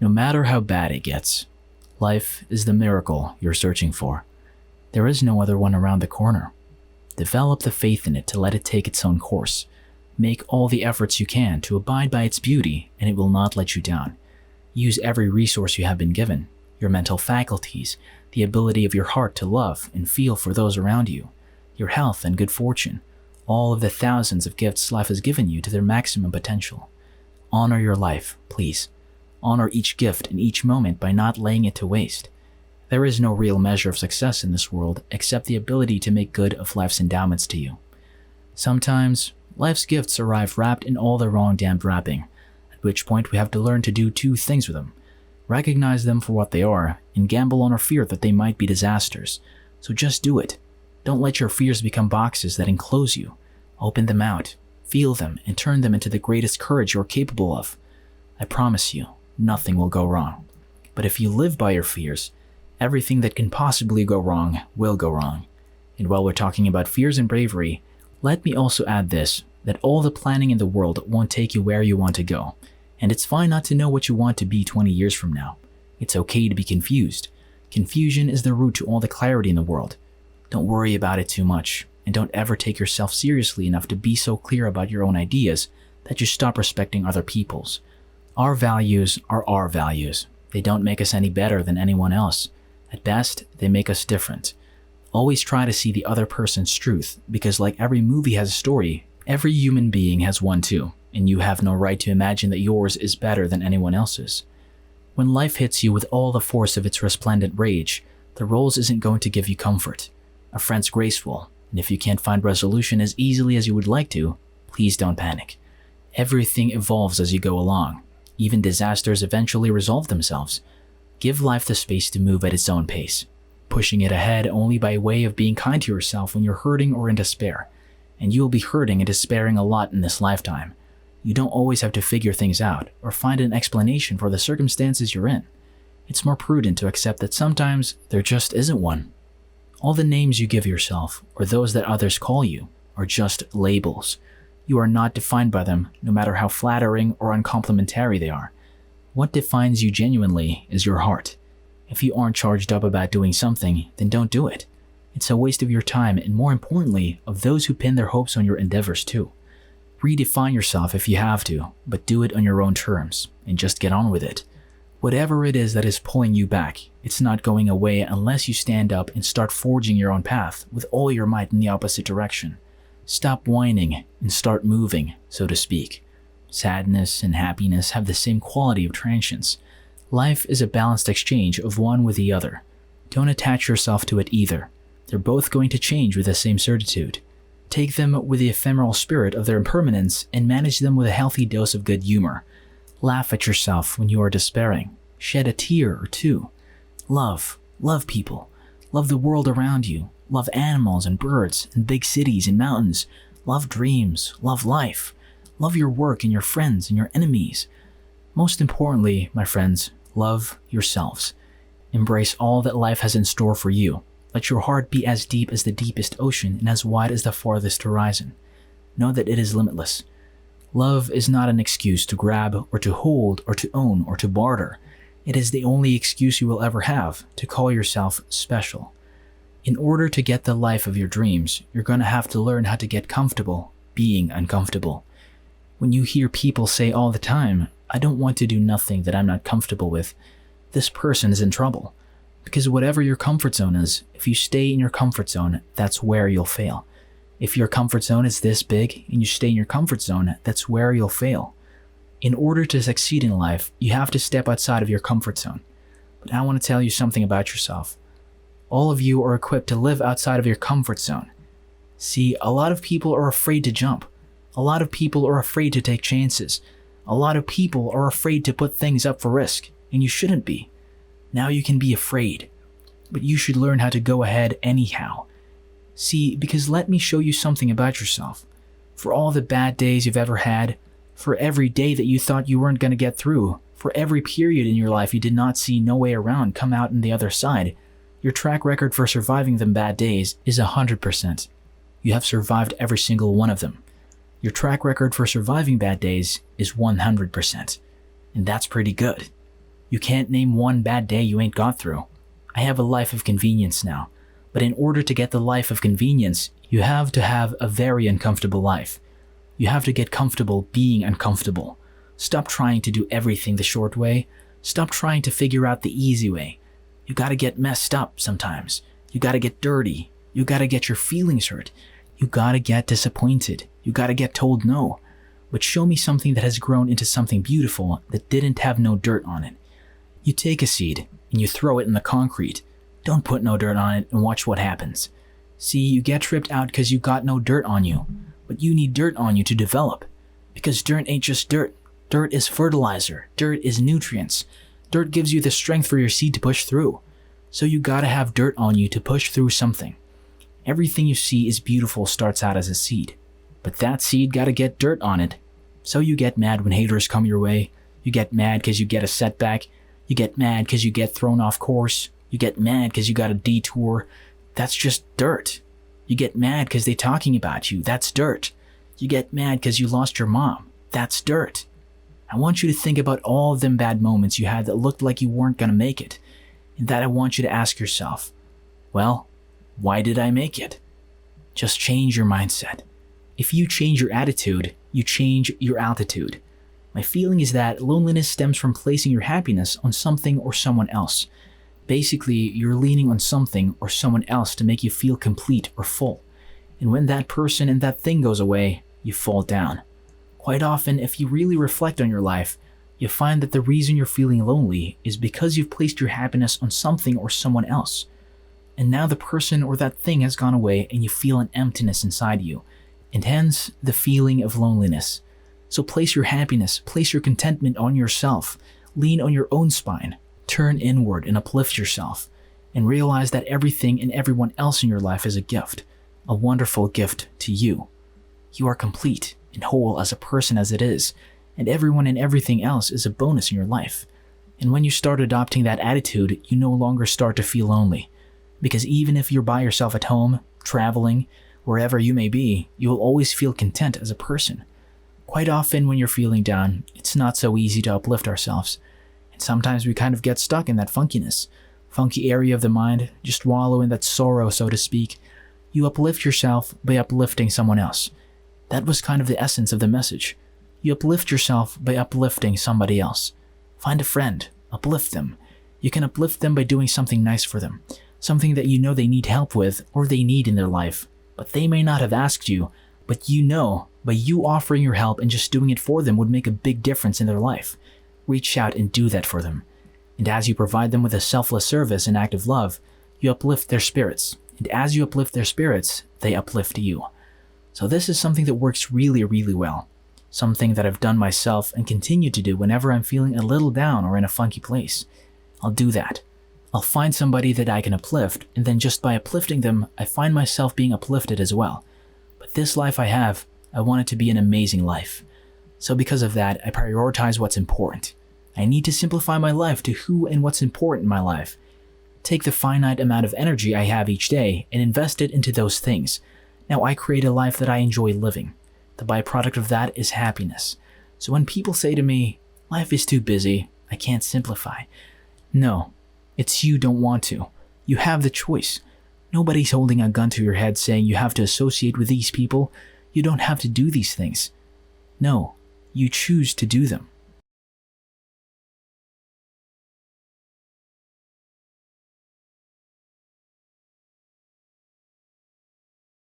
No matter how bad it gets, life is the miracle you're searching for. There is no other one around the corner. Develop the faith in it to let it take its own course. Make all the efforts you can to abide by its beauty, and it will not let you down. Use every resource you have been given, your mental faculties, the ability of your heart to love and feel for those around you, your health and good fortune, all of the thousands of gifts life has given you to their maximum potential. Honor your life, please. Honor each gift and each moment by not laying it to waste. There is no real measure of success in this world except the ability to make good of life's endowments to you. Sometimes, life's gifts arrive wrapped in all the wrong damned wrapping, at which point we have to learn to do two things with them. Recognize them for what they are, and gamble on our fear that they might be disasters. So just do it. Don't let your fears become boxes that enclose you. Open them out, feel them, and turn them into the greatest courage you're capable of. I promise you, nothing will go wrong. But if you live by your fears, everything that can possibly go wrong will go wrong. And while we're talking about fears and bravery, let me also add this, that all the planning in the world won't take you where you want to go. And it's fine not to know what you want to be 20 years from now. It's okay to be confused. Confusion is the root to all the clarity in the world. Don't worry about it too much, and don't ever take yourself seriously enough to be so clear about your own ideas that you stop respecting other people's. Our values are our values. They don't make us any better than anyone else. At best, they make us different. Always try to see the other person's truth, because like every movie has a story, every human being has one too, and you have no right to imagine that yours is better than anyone else's. When life hits you with all the force of its resplendent rage, the rolls isn't going to give you comfort. A friend's graceful, and if you can't find resolution as easily as you would like to, please don't panic. Everything evolves as you go along. Even disasters eventually resolve themselves. Give life the space to move at its own pace, pushing it ahead only by way of being kind to yourself when you're hurting or in despair. And you'll be hurting and despairing a lot in this lifetime. You don't always have to figure things out or find an explanation for the circumstances you're in. It's more prudent to accept that sometimes there just isn't one. All the names you give yourself, or those that others call you, are just labels. You are not defined by them, no matter how flattering or uncomplimentary they are. What defines you genuinely is your heart. If you aren't charged up about doing something, then don't do it. It's a waste of your time and, more importantly, of those who pin their hopes on your endeavors too. Redefine yourself if you have to, but do it on your own terms, and just get on with it. Whatever it is that is pulling you back, it's not going away unless you stand up and start forging your own path with all your might in the opposite direction. Stop whining and start moving, so to speak. Sadness and happiness have the same quality of transience. Life is a balanced exchange of one with the other. Don't attach yourself to it either. They're both going to change with the same certitude. Take them with the ephemeral spirit of their impermanence and manage them with a healthy dose of good humor. Laugh at yourself when you are despairing. Shed a tear or two. Love people. Love the world around you. Love animals and birds and big cities and mountains. Love dreams. Love life. Love your work and your friends and your enemies. Most importantly, my friends, love yourselves. Embrace all that life has in store for you. Let your heart be as deep as the deepest ocean and as wide as the farthest horizon. Know that it is limitless. Love is not an excuse to grab or to hold or to own or to barter. It is the only excuse you will ever have to call yourself special. In order to get the life of your dreams, you're going to have to learn how to get comfortable being uncomfortable. When you hear people say all the time, "I don't want to do nothing that I'm not comfortable with," this person is in trouble. Because whatever your comfort zone is, if you stay in your comfort zone, that's where you'll fail. If your comfort zone is this big and you stay in your comfort zone, that's where you'll fail. In order to succeed in life, you have to step outside of your comfort zone. But I want to tell you something about yourself. All of you are equipped to live outside of your comfort zone. See, a lot of people are afraid to jump. A lot of people are afraid to take chances. A lot of people are afraid to put things up for risk, and you shouldn't be. Now you can be afraid, but you should learn how to go ahead anyhow. See, because let me show you something about yourself. For all the bad days you've ever had, for every day that you thought you weren't going to get through, for every period in your life you did not see no way around come out on the other side, your track record for surviving them bad days is 100%. You have survived every single one of them. Your track record for surviving bad days is 100%. And that's pretty good. You can't name one bad day you ain't got through. I have a life of convenience now, but in order to get the life of convenience, you have to have a very uncomfortable life. You have to get comfortable being uncomfortable. Stop trying to do everything the short way. Stop trying to figure out the easy way. You gotta get messed up sometimes. You gotta get dirty. You gotta get your feelings hurt. You gotta get disappointed. You gotta get told no. But show me something that has grown into something beautiful that didn't have no dirt on it. You take a seed and you throw it in the concrete. Don't put no dirt on it and watch what happens. See, you get tripped out because you got no dirt on you. But you need dirt on you to develop. Because dirt ain't just dirt. Dirt is fertilizer. Dirt is nutrients. Dirt gives you the strength for your seed to push through. So you gotta have dirt on you to push through something. Everything you see is beautiful starts out as a seed. But that seed gotta get dirt on it. So you get mad when haters come your way. You get mad because you get a setback. You get mad because you get thrown off course. You get mad because you got a detour. That's just dirt. You get mad because they're talking about you. That's dirt. You get mad because you lost your mom. That's dirt. I want you to think about all of them bad moments you had that looked like you weren't going to make it. And that I want you to ask yourself, well, why did I make it? Just change your mindset. If you change your attitude, you change your altitude. My feeling is that loneliness stems from placing your happiness on something or someone else. Basically, you're leaning on something or someone else to make you feel complete or full. And when that person and that thing goes away, you fall down. Quite often, if you really reflect on your life, you find that the reason you're feeling lonely is because you've placed your happiness on something or someone else. And now the person or that thing has gone away and you feel an emptiness inside you, and hence the feeling of loneliness. So place your happiness, place your contentment on yourself, lean on your own spine, turn inward and uplift yourself, and realize that everything and everyone else in your life is a gift, a wonderful gift to you. You are complete and whole as a person as it is, and everyone and everything else is a bonus in your life. And when you start adopting that attitude, you no longer start to feel lonely. Because even if you're by yourself at home, traveling, wherever you may be, you will always feel content as a person. Quite often when you're feeling down, it's not so easy to uplift ourselves. And sometimes we kind of get stuck in that funky area of the mind, just wallow in that sorrow, so to speak. You uplift yourself by uplifting someone else. That was kind of the essence of the message. You uplift yourself by uplifting somebody else. Find a friend, uplift them. You can uplift them by doing something nice for them, something that you know they need help with or they need in their life, but they may not have asked you, but you know by you offering your help and just doing it for them would make a big difference in their life. Reach out and do that for them. And as you provide them with a selfless service and act of love, you uplift their spirits. And as you uplift their spirits, they uplift you. So this is something that works really, really well. Something that I've done myself and continue to do whenever I'm feeling a little down or in a funky place. I'll do that. I'll find somebody that I can uplift, and then just by uplifting them, I find myself being uplifted as well. But this life I have, I want it to be an amazing life. So because of that, I prioritize what's important. I need to simplify my life to who and what's important in my life. Take the finite amount of energy I have each day and invest it into those things. Now I create a life that I enjoy living. The byproduct of that is happiness. So when people say to me, life is too busy, I can't simplify. No, it's you don't want to. You have the choice. Nobody's holding a gun to your head saying you have to associate with these people. You don't have to do these things. No, you choose to do them.